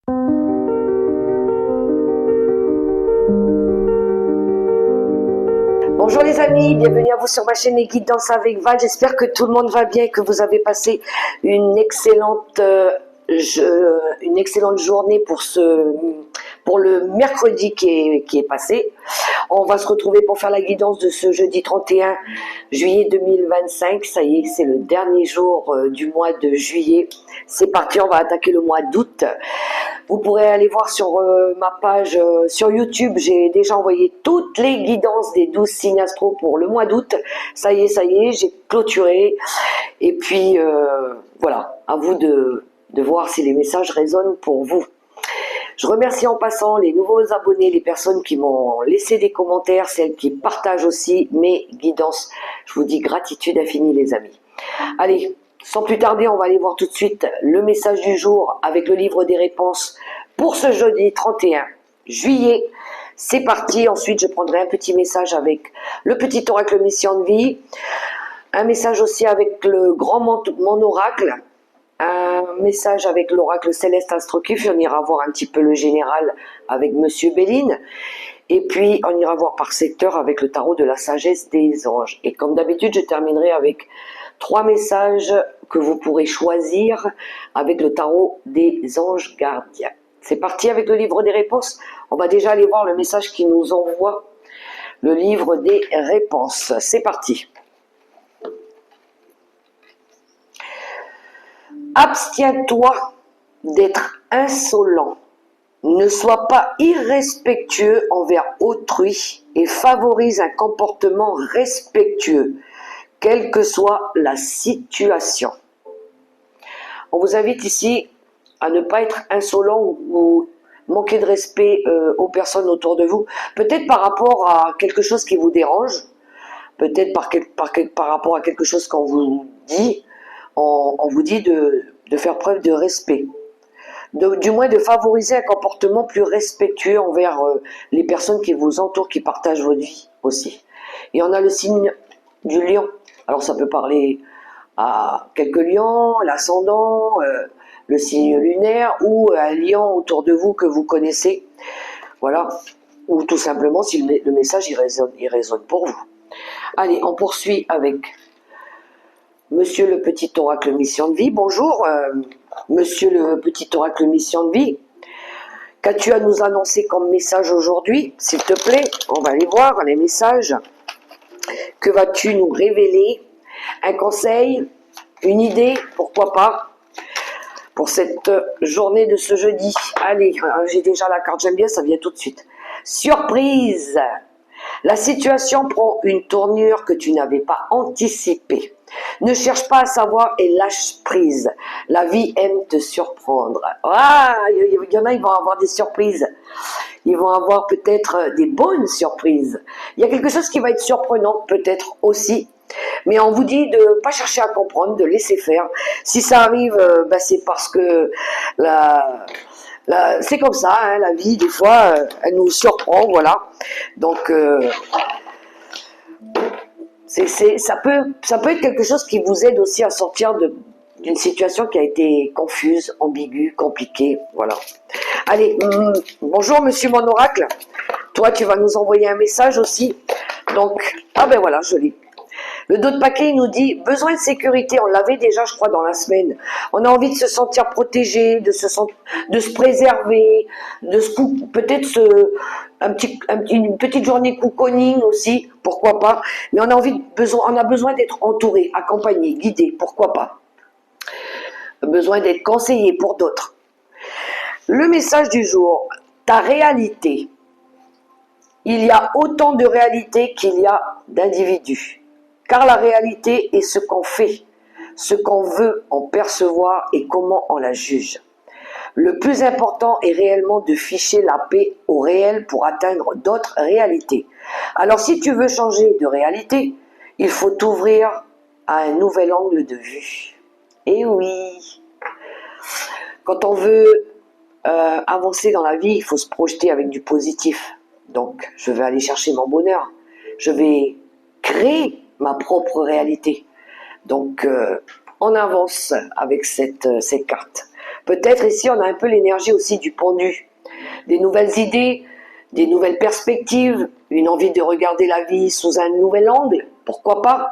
Bonjour les amis, bienvenue à vous sur ma chaîne Les Guidances avec Val. J'espère que tout le monde va bien et que vous avez passé une excellente journée pour le mercredi qui est passé. On va se retrouver pour faire la guidance de ce jeudi 31 juillet 2025. Ça y est, c'est le dernier jour du mois de juillet. C'est parti, on va attaquer le mois d'août. Vous pourrez aller voir sur ma page sur YouTube. J'ai déjà envoyé toutes les guidances des 12 signes astro pour le mois d'août. Ça y est, j'ai clôturé. Et puis, voilà, à vous de voir si les messages résonnent pour vous. Je remercie en passant les nouveaux abonnés, les personnes qui m'ont laissé des commentaires, celles qui partagent aussi mes guidances. Je vous dis gratitude infinie les amis. Allez, sans plus tarder, on va aller voir tout de suite le message du jour avec le livre des réponses pour ce jeudi 31 juillet. C'est parti. Ensuite, je prendrai un petit message avec le petit oracle mission de vie. Un message aussi avec le grand mon oracle. Un message avec l'oracle céleste Astrokif. On ira voir un petit peu le général avec Monsieur Béline. Et puis, on ira voir par secteur avec le tarot de la sagesse des anges. Et comme d'habitude, je terminerai avec 3 messages que vous pourrez choisir avec le tarot des anges gardiens. C'est parti avec le livre des réponses. On va déjà aller voir le message qui nous envoie le livre des réponses. C'est parti. Abstiens-toi d'être insolent. Ne sois pas irrespectueux envers autrui et favorise un comportement respectueux, quelle que soit la situation. On vous invite ici à ne pas être insolent ou manquer de respect aux personnes autour de vous. Peut-être par rapport à quelque chose qui vous dérange, peut-être par rapport à quelque chose qu'on vous dit, on vous dit de faire preuve de respect. Du moins de favoriser un comportement plus respectueux envers les personnes qui vous entourent, qui partagent votre vie aussi. Et on a le signe du lion. Alors ça peut parler à quelques lions, l'ascendant, le signe lunaire ou un lion autour de vous que vous connaissez. Voilà. Ou tout simplement si le message il résonne pour vous. Allez, on poursuit avec Monsieur le petit oracle mission de vie. Bonjour, Monsieur le petit oracle mission de vie. Qu'as-tu à nous annoncer comme message aujourd'hui, s'il te plaît? On va aller voir les messages. Que vas-tu nous révéler? Un conseil, une idée, pourquoi pas, pour cette journée de ce jeudi. Allez, j'ai déjà la carte, j'aime bien, ça vient tout de suite. Surprise! La situation prend une tournure que tu n'avais pas anticipée. Ne cherche pas à savoir et lâche prise. La vie aime te surprendre. Ah, il y en a, ils vont avoir des surprises. Ils vont avoir peut-être des bonnes surprises. Il y a quelque chose qui va être surprenant, peut-être aussi. Mais on vous dit de ne pas chercher à comprendre, de laisser faire. Si ça arrive, c'est parce que c'est comme ça, hein, la vie, des fois, elle nous surprend, voilà. Donc, ça peut être quelque chose qui vous aide aussi à sortir d'une situation qui a été confuse, ambiguë, compliquée, voilà. Allez, bonjour Monsieur mon oracle. Toi, tu vas nous envoyer un message aussi. Donc, ah ben voilà, joli. Le dos de paquet, il nous dit « Besoin de sécurité ». On l'avait déjà, je crois, dans la semaine. On a envie de se sentir protégé, de se préserver, peut-être une petite journée cocooning aussi, pourquoi pas. Mais on a besoin d'être entouré, accompagné, guidé, pourquoi pas. Besoin d'être conseillé pour d'autres. Le message du jour, ta réalité. Il y a autant de réalité qu'il y a d'individus. Car la réalité est ce qu'on fait, ce qu'on veut en percevoir et comment on la juge. Le plus important est réellement de ficher la paix au réel pour atteindre d'autres réalités. Alors si tu veux changer de réalité, il faut t'ouvrir à un nouvel angle de vue. Et oui, quand on veut avancer dans la vie, il faut se projeter avec du positif. Donc je vais aller chercher mon bonheur, je vais créer ma propre réalité. Donc, on avance avec cette carte. Peut-être ici, on a un peu l'énergie aussi du pendu. Des nouvelles idées, des nouvelles perspectives, une envie de regarder la vie sous un nouvel angle, pourquoi pas.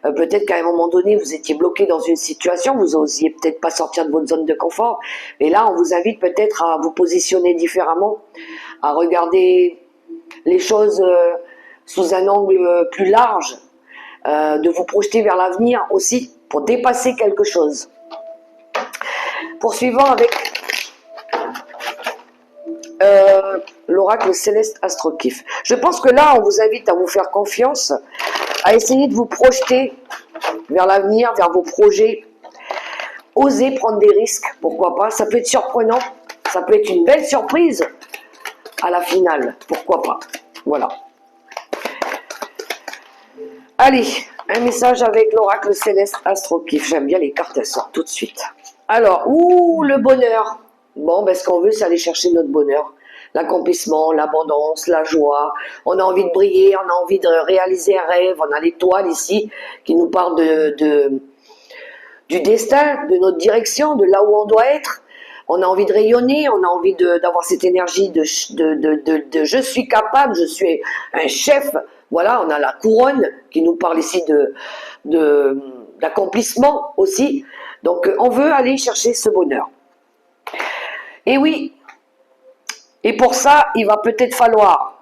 Peut-être qu'à un moment donné, vous étiez bloqué dans une situation, vous n'osiez peut-être pas sortir de votre zone de confort. Et là, on vous invite peut-être à vous positionner différemment, à regarder les choses sous un angle plus large, de vous projeter vers l'avenir aussi, pour dépasser quelque chose. Poursuivons avec l'oracle céleste Astrokif. Je pense que là, on vous invite à vous faire confiance, à essayer de vous projeter vers l'avenir, vers vos projets. Osez prendre des risques, pourquoi pas. Ça peut être surprenant, ça peut être une belle surprise à la finale, pourquoi pas. Voilà. Allez, un message avec l'oracle céleste Astrokif. J'aime bien les cartes, elles sortent tout de suite. Alors, le bonheur. Bon, ben, ce qu'on veut, c'est aller chercher notre bonheur. L'accomplissement, l'abondance, la joie. On a envie de briller, on a envie de réaliser un rêve. On a l'étoile ici qui nous parle du destin, de notre direction, de là où on doit être. On a envie de rayonner, on a envie d'avoir cette énergie de je suis capable, je suis un chef. Voilà, on a la couronne qui nous parle ici d'accomplissement aussi. Donc, on veut aller chercher ce bonheur. Et oui, et pour ça, il va peut-être falloir,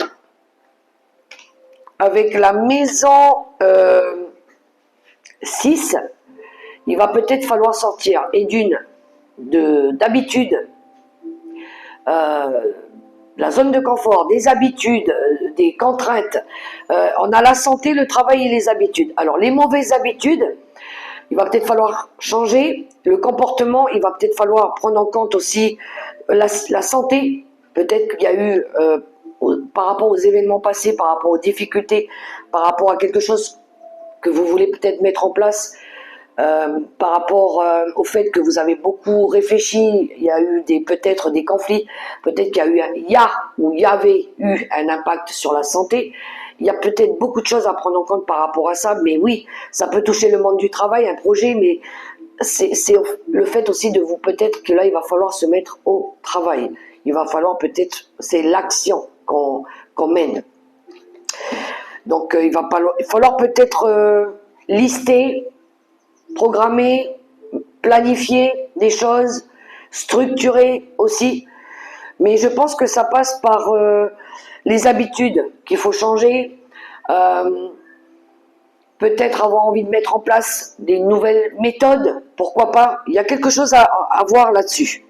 avec la maison 6, il va peut-être falloir sortir, et d'habitude, la zone de confort, des habitudes, des contraintes. On a la santé, le travail et les habitudes. Alors, les mauvaises habitudes, il va peut-être falloir changer. Le comportement, il va peut-être falloir prendre en compte aussi la santé. Peut-être qu'il y a eu, par rapport aux événements passés, par rapport aux difficultés, par rapport à quelque chose que vous voulez peut-être mettre en place, par rapport au fait que vous avez beaucoup réfléchi, il y a eu peut-être des conflits, peut-être qu'il y avait eu un impact sur la santé. Il y a peut-être beaucoup de choses à prendre en compte par rapport à ça, mais oui, ça peut toucher le monde du travail, un projet, mais c'est le fait aussi de vous, peut-être que là, il va falloir se mettre au travail. Il va falloir peut-être, c'est l'action qu'on mène. Donc, il va falloir peut-être lister, programmer, planifier des choses, structurer aussi. Mais je pense que ça passe par les habitudes qu'il faut changer, peut-être avoir envie de mettre en place des nouvelles méthodes, pourquoi pas. Il y a quelque chose à voir là-dessus.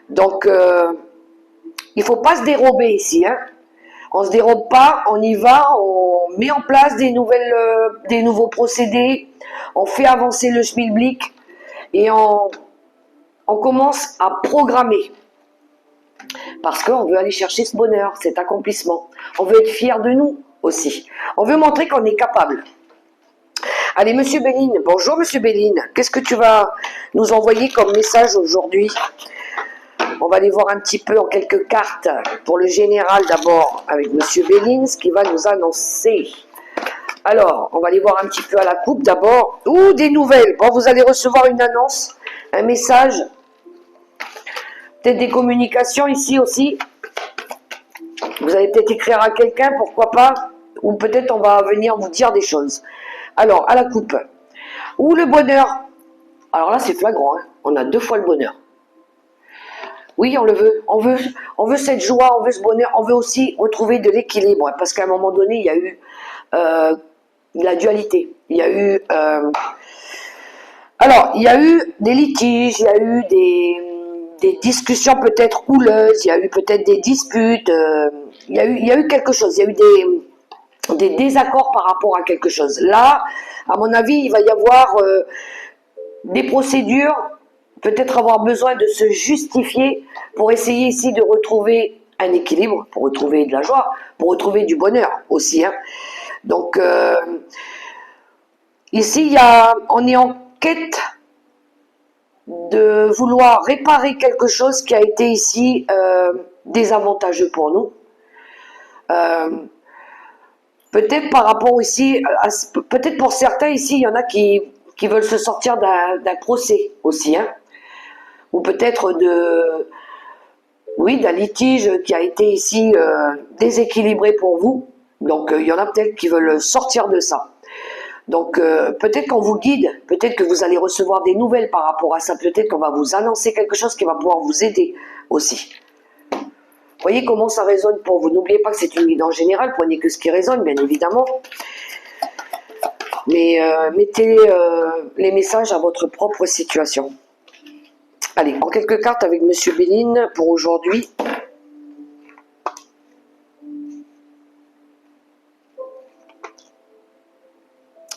Donc, il ne faut pas se dérober ici. Hein. On ne se dérobe pas, on y va, on met en place des nouveaux procédés, on fait avancer le schmilblick et on commence à programmer. Parce qu'on veut aller chercher ce bonheur, cet accomplissement. On veut être fier de nous aussi. On veut montrer qu'on est capable. Allez, Monsieur Béline. Bonjour, Monsieur Béline. Qu'est-ce que tu vas nous envoyer comme message aujourd'hui? On va aller voir un petit peu en quelques cartes pour le général d'abord avec Monsieur Béline, ce qu'il va nous annoncer. Alors, on va aller voir un petit peu à la coupe d'abord. Des nouvelles. Bon, vous allez recevoir une annonce, un message. Peut-être des communications ici aussi. Vous allez peut-être écrire à quelqu'un, pourquoi pas. Ou peut-être on va venir vous dire des choses. Alors, à la coupe. Le bonheur. Alors là, c'est flagrant. Hein. On a 2 fois le bonheur. Oui, on le veut. On veut cette joie, on veut ce bonheur. On veut aussi retrouver de l'équilibre. Parce qu'à un moment donné, il y a eu la dualité. Il y a eu... alors, il y a eu des litiges, il y a eu des discussions peut-être houleuses, il y a eu peut-être des disputes, il y a eu quelque chose, il y a eu des désaccords par rapport à quelque chose. Là, à mon avis, il va y avoir des procédures, peut-être avoir besoin de se justifier pour essayer ici de retrouver un équilibre, pour retrouver de la joie, pour retrouver du bonheur aussi. Hein. Donc, ici, on est en quête de vouloir réparer quelque chose qui a été ici désavantageux pour nous. Peut-être par rapport ici, peut-être pour certains ici, il y en a qui veulent se sortir d'un procès aussi. Hein. ou peut-être oui, d'un litige qui a été ici déséquilibré pour vous. Donc il y en a peut-être qui veulent sortir de ça. Donc peut-être qu'on vous guide, peut-être que vous allez recevoir des nouvelles par rapport à ça, peut-être qu'on va vous annoncer quelque chose qui va pouvoir vous aider aussi. Voyez comment ça résonne pour vous. N'oubliez pas que c'est une guidance générale, prenez que ce qui résonne, bien évidemment. Mais mettez les messages à votre propre situation. Allez, en quelques cartes avec Monsieur Béline pour aujourd'hui.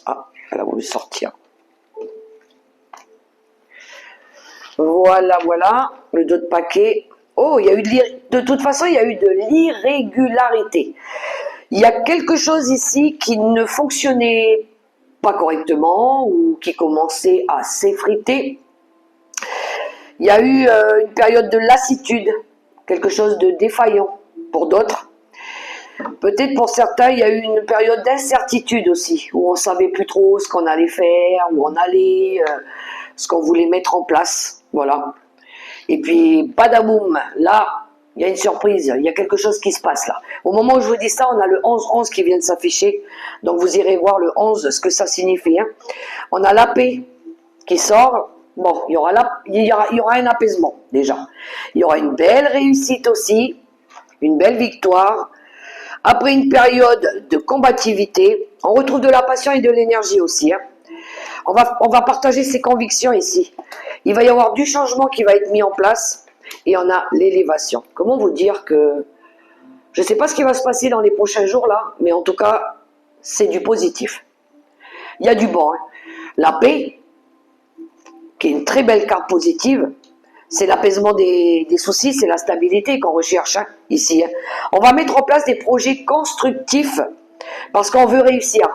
Ah, elle a voulu sortir. Voilà, voilà, le dos de paquet. Oh, il y a eu de toute façon, il y a eu de l'irrégularité. Il y a quelque chose ici qui ne fonctionnait pas correctement ou qui commençait à s'effriter. Il y a eu une période de lassitude, quelque chose de défaillant pour d'autres. Peut-être pour certains, il y a eu une période d'incertitude aussi, où on ne savait plus trop ce qu'on allait faire, où on allait, ce qu'on voulait mettre en place. Voilà. Et puis, badaboum, là, il y a une surprise, il y a quelque chose qui se passe là. Au moment où je vous dis ça, on a le 11-11 qui vient de s'afficher. Donc, vous irez voir le 11, ce que ça signifie. Hein. On a la paix qui sort. Bon, il y aura un apaisement, déjà. Il y aura une belle réussite aussi, une belle victoire. Après une période de combativité, on retrouve de la passion et de l'énergie aussi. Hein. On va partager ses convictions ici. Il va y avoir du changement qui va être mis en place et on a l'élévation. Comment vous dire que je ne sais pas ce qui va se passer dans les prochains jours là, mais en tout cas, c'est du positif. Il y a du bon. Hein. La paix, qui est une très belle carte positive, c'est l'apaisement des soucis, c'est la stabilité qu'on recherche hein, ici. Hein. On va mettre en place des projets constructifs parce qu'on veut réussir.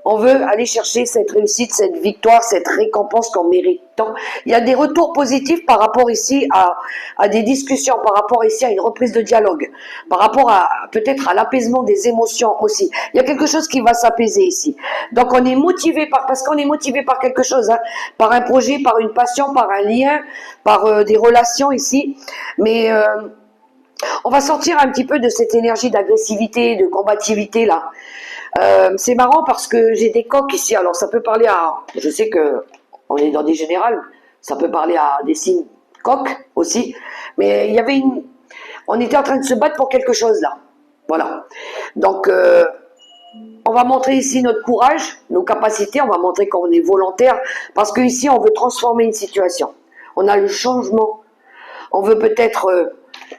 On veut aller chercher cette réussite, cette victoire, cette récompense qu'on mérite tant. Il y a des retours positifs par rapport ici à des discussions, par rapport ici à une reprise de dialogue, par rapport à peut-être à l'apaisement des émotions aussi. Il y a quelque chose qui va s'apaiser ici. Donc on est motivé parce qu'on est motivé par quelque chose, hein, par un projet, par une passion, par un lien, par des relations ici. Mais on va sortir un petit peu de cette énergie d'agressivité, de combativité là. C'est marrant parce que j'ai des coques ici, alors ça peut parler à, je sais que on est dans des générales, ça peut parler à des signes coques aussi, mais il y avait on était en train de se battre pour quelque chose là, voilà. Donc on va montrer ici notre courage, nos capacités, on va montrer qu'on est volontaire, parce que ici on veut transformer une situation, on a le changement, on veut peut-être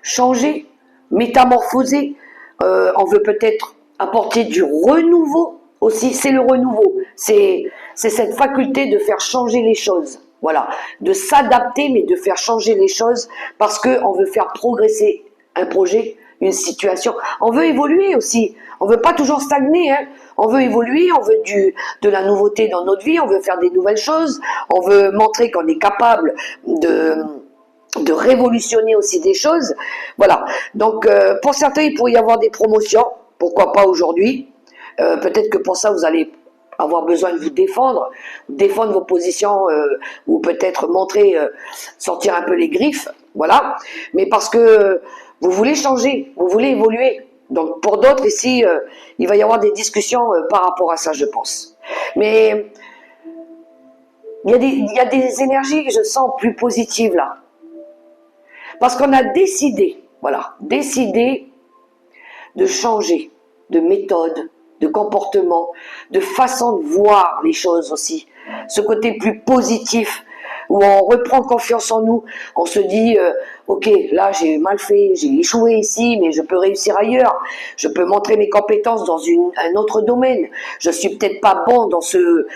changer, métamorphoser, on veut peut-être apporter du renouveau aussi, c'est le renouveau, c'est cette faculté de faire changer les choses, voilà, de s'adapter mais de faire changer les choses parce qu'on veut faire progresser un projet, une situation, on veut évoluer aussi, on veut pas toujours stagner, hein. On veut évoluer, on veut de la nouveauté dans notre vie, on veut faire des nouvelles choses, on veut montrer qu'on est capable de révolutionner aussi des choses, voilà, donc pour certains il pourrait y avoir des promotions. Pourquoi pas aujourd'hui? Peut-être que pour ça, vous allez avoir besoin de vous défendre vos positions, ou peut-être montrer, sortir un peu les griffes, voilà. Mais parce que vous voulez changer, vous voulez évoluer. Donc pour d'autres ici, il va y avoir des discussions par rapport à ça, je pense. Mais il y a des énergies que je sens plus positives là. Parce qu'on a décidé, voilà, décidé de changer de méthode, de comportement, de façon de voir les choses aussi. Ce côté plus positif, où on reprend confiance en nous, on se dit, ok, là j'ai mal fait, j'ai échoué ici, mais je peux réussir ailleurs, je peux montrer mes compétences dans un autre domaine, je suis peut-être pas bon dans cette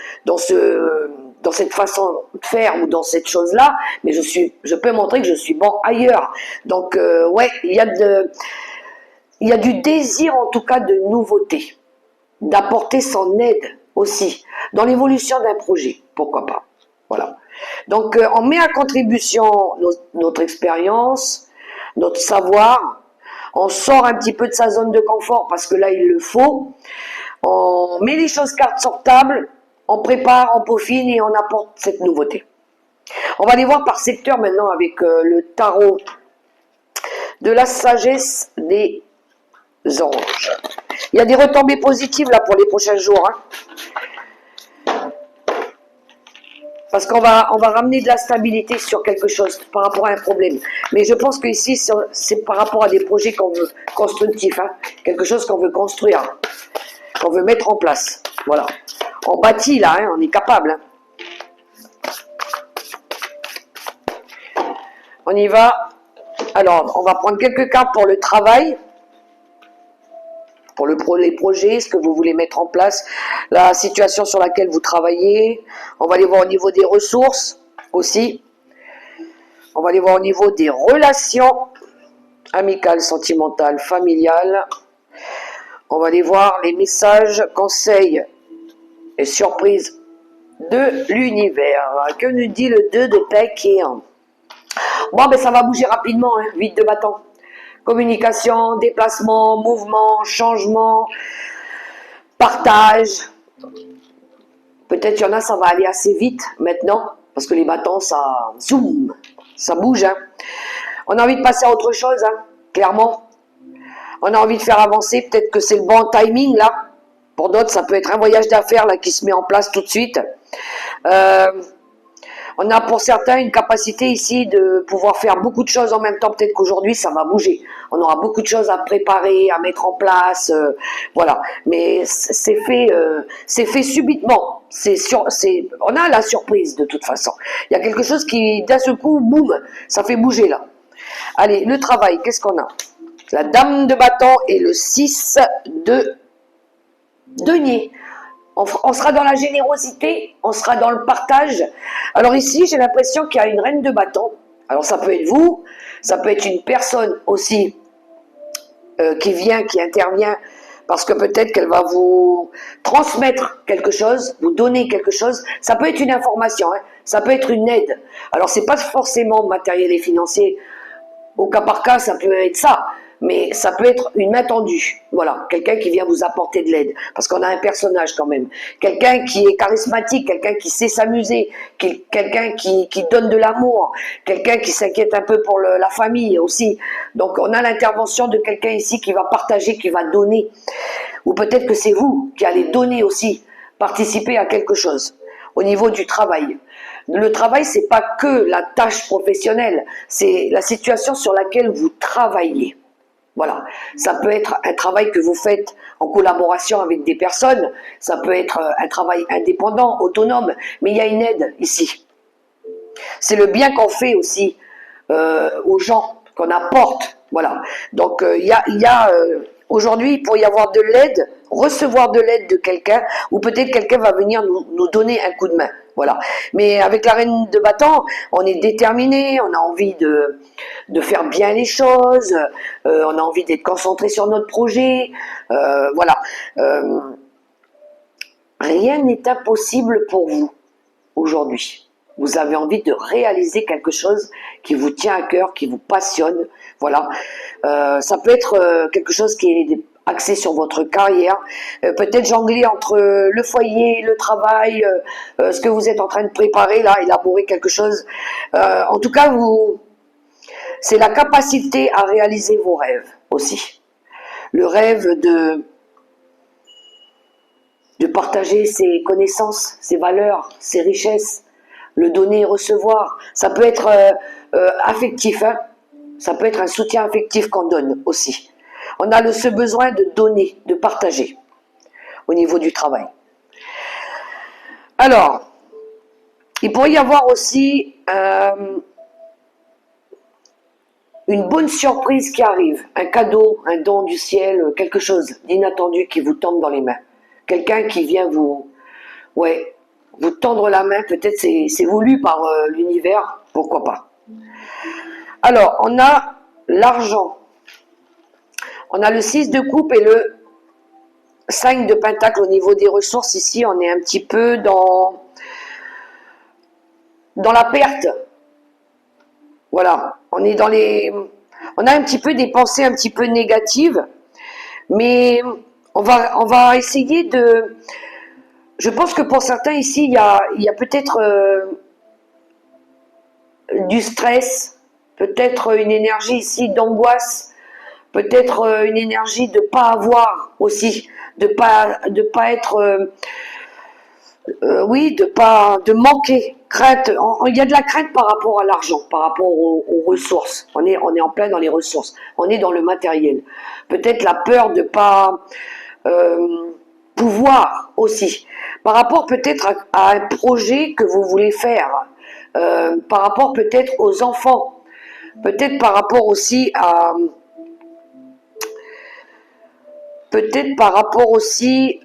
façon de faire ou dans cette chose-là, mais je peux montrer que je suis bon ailleurs. Donc, ouais, il y a du désir en tout cas de nouveauté, d'apporter son aide aussi dans l'évolution d'un projet, pourquoi pas. Voilà. Donc on met à contribution notre expérience, notre savoir, on sort un petit peu de sa zone de confort parce que là il le faut, on met les choses cartes sur table, on prépare, on peaufine et on apporte cette nouveauté. On va aller voir par secteur maintenant avec le tarot de la sagesse des anges. Il y a des retombées positives là pour les prochains jours. Parce qu'on va ramener de la stabilité sur quelque chose par rapport à un problème. Mais je pense qu'ici, c'est par rapport à des projets qu'on veut constructifs. Quelque chose qu'on veut construire, qu'on veut mettre en place. Voilà. On bâtit là, on est capable. On y va. Alors, on va prendre quelques cartes pour le travail. Pour les projets, ce que vous voulez mettre en place, la situation sur laquelle vous travaillez. On va aller voir au niveau des ressources aussi. On va aller voir au niveau des relations amicales, sentimentales, familiales. On va aller voir les messages, conseils et surprises de l'univers. Que nous dit le 2 de paquet? Bon, ben ça va bouger rapidement, 8 de bâton. Communication, déplacement, mouvement, changement, partage. Peut-être qu'il y en a, ça va aller assez vite maintenant, parce que les bâtons, ça zoom, ça bouge. On a envie de passer à autre chose, clairement. On a envie de faire avancer, peut-être que c'est le bon timing là. Pour d'autres, ça peut être un voyage d'affaires là qui se met en place tout de suite. On a pour certains une capacité ici de pouvoir faire beaucoup de choses en même temps. Peut-être qu'aujourd'hui, ça va bouger. On aura beaucoup de choses à préparer, à mettre en place. Voilà. Mais c'est fait subitement. On a la surprise de toute façon. Il y a quelque chose qui, d'un seul coup, boum, ça fait bouger là. Allez, le travail, qu'est-ce qu'on a? La dame de bâton et le 6 de denier. On sera dans la générosité, on sera dans le partage. Alors ici, j'ai l'impression qu'il y a une reine de bâton. Alors ça peut être vous, ça peut être une personne aussi qui intervient, parce que peut-être qu'elle va vous transmettre quelque chose, vous donner quelque chose. Ça peut être une information, ça peut être une aide. Alors c'est pas forcément matériel et financier. Au cas par cas, ça peut être ça. Mais ça peut être une main tendue. Voilà, quelqu'un qui vient vous apporter de l'aide. Parce qu'on a un personnage quand même. Quelqu'un qui est charismatique, quelqu'un qui sait s'amuser, quelqu'un qui donne de l'amour, quelqu'un qui s'inquiète un peu pour la famille aussi. Donc on a l'intervention de quelqu'un ici qui va partager, qui va donner. Ou peut-être que c'est vous qui allez donner aussi, participer à quelque chose. Au niveau du travail. Le travail, c'est pas que la tâche professionnelle, c'est la situation sur laquelle vous travaillez. Voilà, ça peut être un travail que vous faites en collaboration avec des personnes, ça peut être un travail indépendant, autonome, mais il y a une aide ici. C'est le bien qu'on fait aussi aux gens, qu'on apporte, voilà. Donc il y a aujourd'hui, il pourrait y avoir de l'aide, recevoir de l'aide de quelqu'un, ou peut-être quelqu'un va venir nous donner un coup de main. Voilà. Mais avec la reine de bâton, on est déterminé, on a envie de faire bien les choses, on a envie d'être concentré sur notre projet, voilà. Rien n'est impossible pour vous aujourd'hui. Vous avez envie de réaliser quelque chose qui vous tient à cœur, qui vous passionne, voilà. Ça peut être quelque chose qui est axé sur votre carrière, peut-être jongler entre le foyer, le travail, ce que vous êtes en train de préparer là, élaborer quelque chose. En tout cas, c'est la capacité à réaliser vos rêves aussi. Le rêve de partager ses connaissances, ses valeurs, ses richesses, le donner et recevoir. Ça peut être affectif, ça peut être un soutien affectif qu'on donne aussi. On a ce besoin de donner, de partager au niveau du travail. Alors, il pourrait y avoir aussi une bonne surprise qui arrive, un cadeau, un don du ciel, quelque chose d'inattendu qui vous tombe dans les mains. Quelqu'un qui vient vous tendre la main, peut-être c'est voulu par l'univers, pourquoi pas. Alors, on a l'argent. On a le 6 de coupe et le 5 de pentacle au niveau des ressources. Ici, on est un petit peu dans la perte. Voilà, on a un petit peu des pensées un petit peu négatives, mais on va essayer de... Je pense que pour certains ici, il y a peut-être du stress, peut-être une énergie ici d'angoisse, peut-être une énergie de pas avoir aussi, de pas être, oui, de manquer, crainte. Il y a de la crainte par rapport à l'argent, par rapport aux ressources. On est en plein dans les ressources. On est dans le matériel. Peut-être la peur de pas pouvoir aussi. Par rapport peut-être à un projet que vous voulez faire. Par rapport peut-être aux enfants. Peut-être par rapport aussi à peut-être par rapport aussi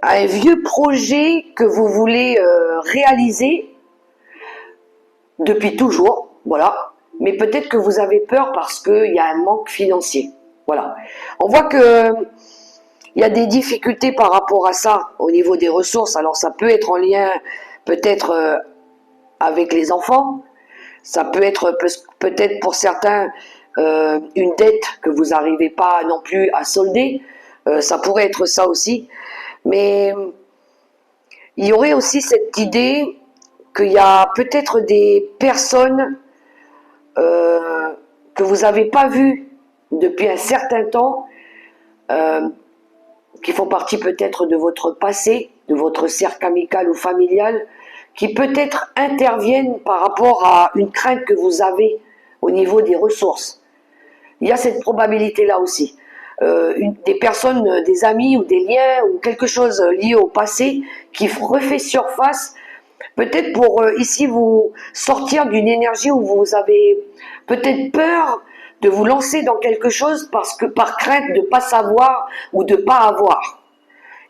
à un vieux projet que vous voulez réaliser depuis toujours, voilà. Mais peut-être que vous avez peur parce qu'il y a un manque financier, voilà. On voit que il y a des difficultés par rapport à ça au niveau des ressources. Alors ça peut être en lien peut-être avec les enfants, ça peut être peut-être pour certains une dette que vous n'arrivez pas non plus à solder. Ça pourrait être ça aussi. Mais il y aurait aussi cette idée qu'il y a peut-être des personnes que vous n'avez pas vues depuis un certain temps, qui font partie peut-être de votre passé, de votre cercle amical ou familial, qui peut-être interviennent par rapport à une crainte que vous avez au niveau des ressources. Il y a cette probabilité-là aussi. Des personnes, des amis ou des liens ou quelque chose lié au passé qui refait surface, peut-être pour ici vous sortir d'une énergie où vous avez peut-être peur de vous lancer dans quelque chose parce que par crainte de ne pas savoir ou de ne pas avoir.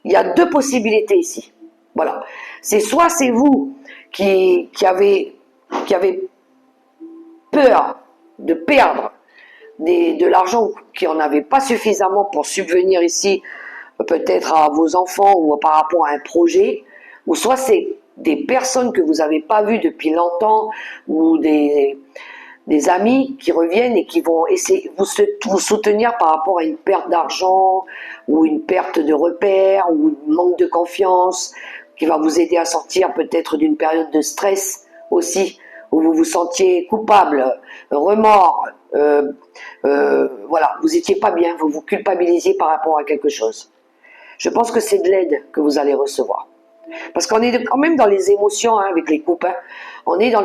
Il y a deux possibilités ici. Voilà. C'est soit c'est vous qui avez peur de perdre de l'argent qui en avait pas suffisamment pour subvenir ici peut-être à vos enfants ou par rapport à un projet, ou soit c'est des personnes que vous n'avez pas vues depuis longtemps ou des amis qui reviennent et qui vont essayer vous soutenir par rapport à une perte d'argent ou une perte de repères ou un manque de confiance qui va vous aider à sortir peut-être d'une période de stress aussi où vous vous sentiez coupable, remords, voilà, vous étiez pas bien, vous vous culpabilisiez par rapport à quelque chose. Je pense que c'est de l'aide que vous allez recevoir. Parce qu'on est quand même dans les émotions hein, avec les couples. Hein. On est dans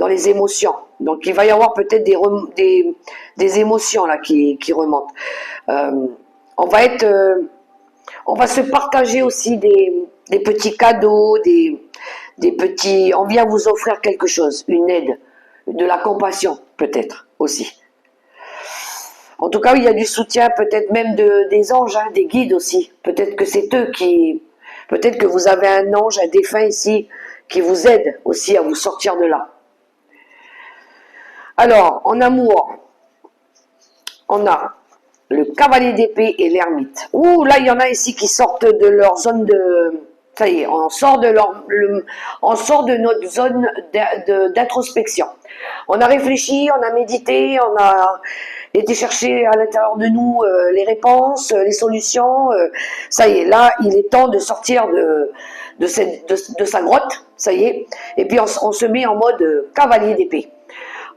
les émotions. Donc il va y avoir peut-être des émotions là qui remontent. On va se partager aussi des petits cadeaux, des petits. On vient vous offrir quelque chose, une aide, de la compassion peut-être aussi. En tout cas, il y a du soutien, peut-être même des anges, hein, des guides aussi. Peut-être que c'est eux qui. Peut-être que vous avez un ange, un défunt ici, qui vous aide aussi à vous sortir de là. Alors, en amour, on a le cavalier d'épée et l'ermite. Ouh, là, il y en a ici qui sortent de leur zone de. Ça y est, on sort de notre zone d'introspection. On a réfléchi, on a médité, on a été chercher à l'intérieur de nous les réponses, les solutions. Ça y est, là, il est temps de sortir de sa grotte, ça y est. Et puis, on se met en mode cavalier d'épée.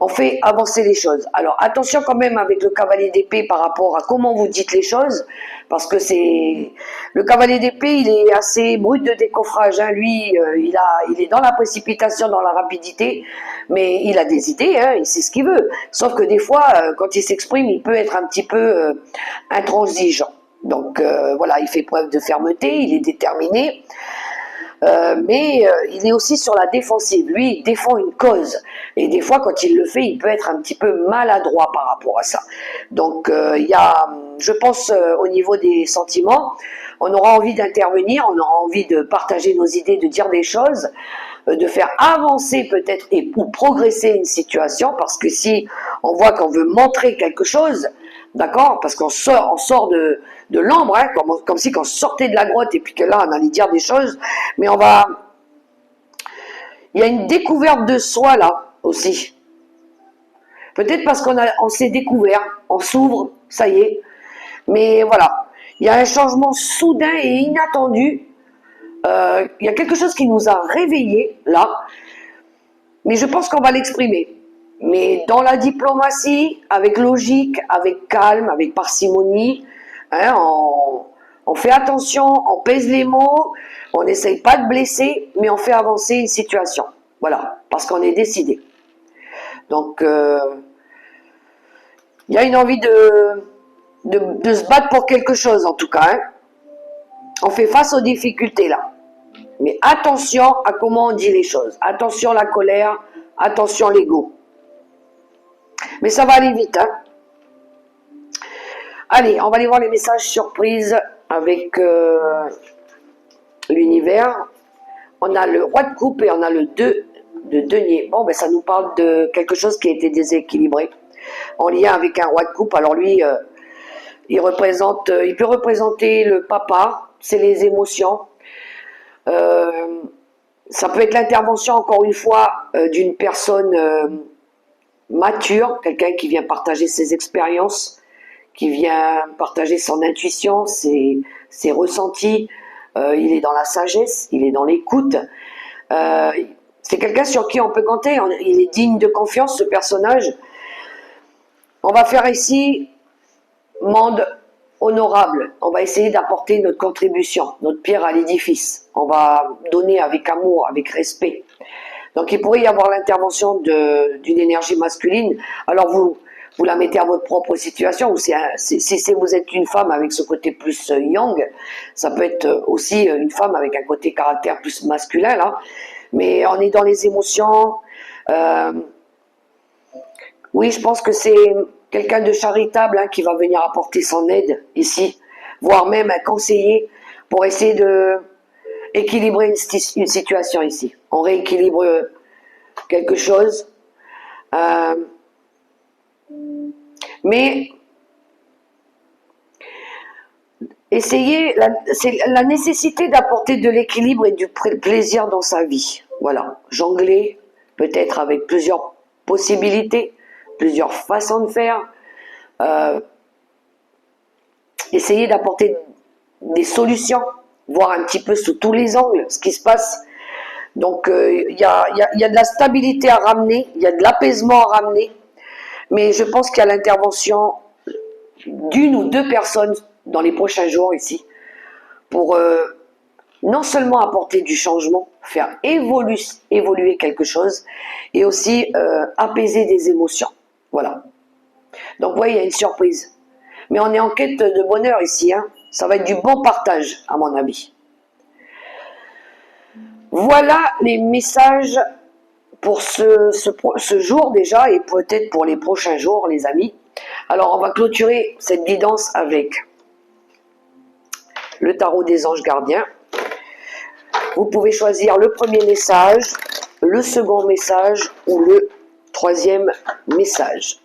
On fait avancer les choses. Alors attention quand même avec le cavalier d'épée par rapport à comment vous dites les choses, parce que c'est le cavalier d'épée, il est assez brut de décoffrage. Hein. Lui, il est dans la précipitation, dans la rapidité, mais il a des idées, hein, il sait ce qu'il veut. Sauf que des fois, quand il s'exprime, il peut être un petit peu intransigeant. Donc voilà, il fait preuve de fermeté, il est déterminé. Mais il est aussi sur la défensive. Lui, il défend une cause. Et des fois, quand il le fait, il peut être un petit peu maladroit par rapport à ça. Donc, il y a, je pense, au niveau des sentiments, on aura envie d'intervenir, on aura envie de partager nos idées, de dire des choses, de faire avancer peut-être ou progresser une situation, parce que si on voit qu'on veut montrer quelque chose, d'accord, parce qu'on sort de l'ambre, hein, comme si on sortait de la grotte et puis que là on allait dire des choses, mais il y a une découverte de soi là aussi. Peut-être parce on s'est découvert, on s'ouvre, ça y est, mais voilà, il y a un changement soudain et inattendu. Il y a quelque chose qui nous a réveillés là. Mais je pense qu'on va l'exprimer. Mais dans la diplomatie, avec logique, avec calme, avec parcimonie, hein, on fait attention, on pèse les mots, on n'essaye pas de blesser, mais on fait avancer une situation. Voilà, parce qu'on est décidé. Donc, il y a une envie de se battre pour quelque chose, en tout cas. Hein. On fait face aux difficultés, là. Mais attention à comment on dit les choses. Attention la colère, attention l'ego. Mais ça va aller vite. Hein. Allez, on va aller voir les messages surprises avec l'univers. On a le roi de coupe et on a le 2 de denier. Bon, ben ça nous parle de quelque chose qui a été déséquilibré. En lien avec un roi de coupe. Alors lui, il peut représenter le papa, c'est les émotions. Ça peut être l'intervention, encore une fois, d'une personne mature, quelqu'un qui vient partager ses expériences, qui vient partager son intuition, ses ressentis. Il est dans la sagesse, il est dans l'écoute. C'est quelqu'un sur qui on peut compter. Il est digne de confiance, ce personnage. On va faire ici monde honorable. On va essayer d'apporter notre contribution, notre pierre à l'édifice. On va donner avec amour, avec respect. Donc il pourrait y avoir l'intervention d'une énergie masculine. Alors vous la mettez à votre propre situation. Ou si vous êtes une femme avec ce côté plus yang, ça peut être aussi une femme avec un côté caractère plus masculin. Là. Mais on est dans les émotions. Oui, je pense que c'est quelqu'un de charitable qui va venir apporter son aide ici, voire même un conseiller pour essayer de équilibrer une situation ici. On rééquilibre quelque chose, mais essayez, c'est la nécessité d'apporter de l'équilibre et du plaisir dans sa vie. Voilà, jongler peut-être avec plusieurs possibilités, plusieurs façons de faire. Essayer d'apporter des solutions, voir un petit peu sous tous les angles ce qui se passe. Donc il y a de la stabilité à ramener, il y a de l'apaisement à ramener, mais je pense qu'il y a l'intervention d'une ou deux personnes dans les prochains jours ici pour non seulement apporter du changement, faire évoluer quelque chose et aussi apaiser des émotions. Voilà. Donc, vous voyez, il y a une surprise. Mais on est en quête de bonheur ici. Hein. Ça va être du bon partage, à mon avis. Voilà les messages pour ce jour déjà et peut-être pour les prochains jours, les amis. Alors, on va clôturer cette guidance avec le tarot des anges gardiens. Vous pouvez choisir le premier message, le second message ou le troisième message.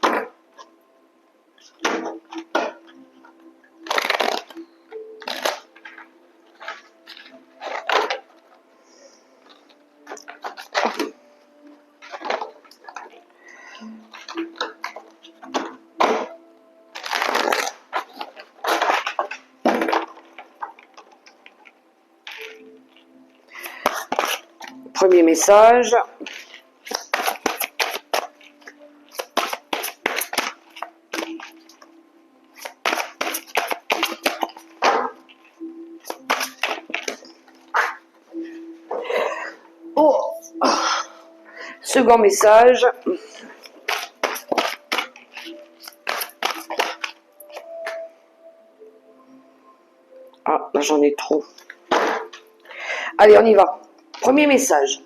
Premier message. Oh. Second message. Ah, là j'en ai trop. Allez, on y va. Premier message.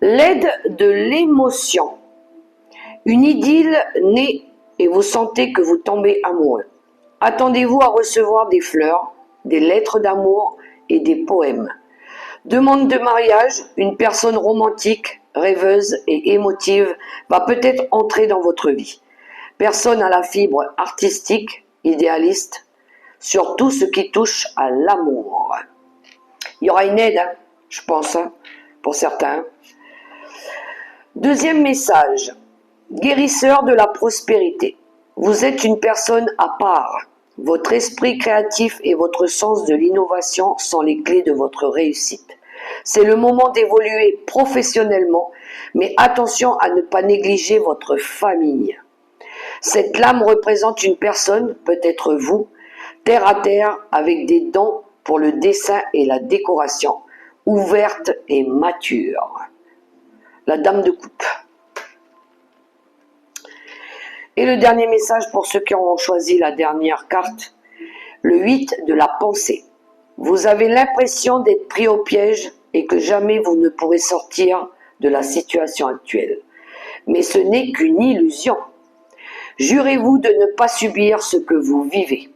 L'aide de l'émotion. Une idylle naît et vous sentez que vous tombez amoureux. Attendez-vous à recevoir des fleurs, des lettres d'amour et des poèmes. Demande de mariage, une personne romantique, rêveuse et émotive va peut-être entrer dans votre vie. Personne à la fibre artistique, idéaliste, sur tout ce qui touche à l'amour. Il y aura une aide, je pense, pour certains. Deuxième message, guérisseur de la prospérité. Vous êtes une personne à part. Votre esprit créatif et votre sens de l'innovation sont les clés de votre réussite. C'est le moment d'évoluer professionnellement, mais attention à ne pas négliger votre famille. Cette lame représente une personne, peut-être vous, terre à terre, avec des dons pour le dessin et la décoration, ouverte et mature. La dame de coupe. Et le dernier message pour ceux qui ont choisi la dernière carte, le 8 de la pensée. Vous avez l'impression d'être pris au piège et que jamais vous ne pourrez sortir de la situation actuelle. Mais ce n'est qu'une illusion. Jurez-vous de ne pas subir ce que vous vivez.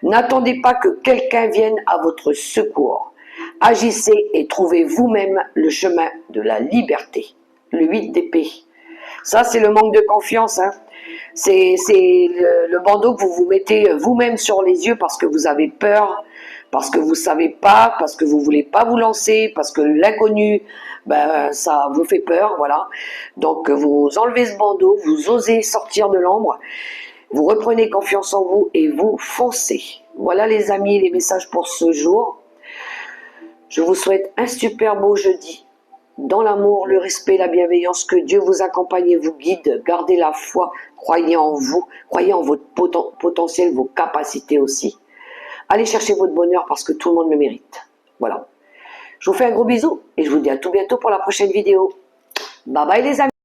N'attendez pas que quelqu'un vienne à votre secours. Agissez et trouvez vous-même le chemin de la liberté. Le 8 d'épée. Ça, c'est le manque de confiance. C'est le bandeau que vous vous mettez vous-même sur les yeux parce que vous avez peur, parce que vous ne savez pas, parce que vous ne voulez pas vous lancer, parce que l'inconnu, ça vous fait peur, voilà. Donc, vous enlevez ce bandeau, vous osez sortir de l'ombre, vous reprenez confiance en vous et vous foncez. Voilà les amis, les messages pour ce jour. Je vous souhaite un super beau jeudi. Dans l'amour, le respect, la bienveillance, que Dieu vous accompagne et vous guide. Gardez la foi, croyez en vous, croyez en votre potentiel, vos capacités aussi. Allez chercher votre bonheur parce que tout le monde le mérite. Voilà. Je vous fais un gros bisou et je vous dis à tout bientôt pour la prochaine vidéo. Bye bye les amis.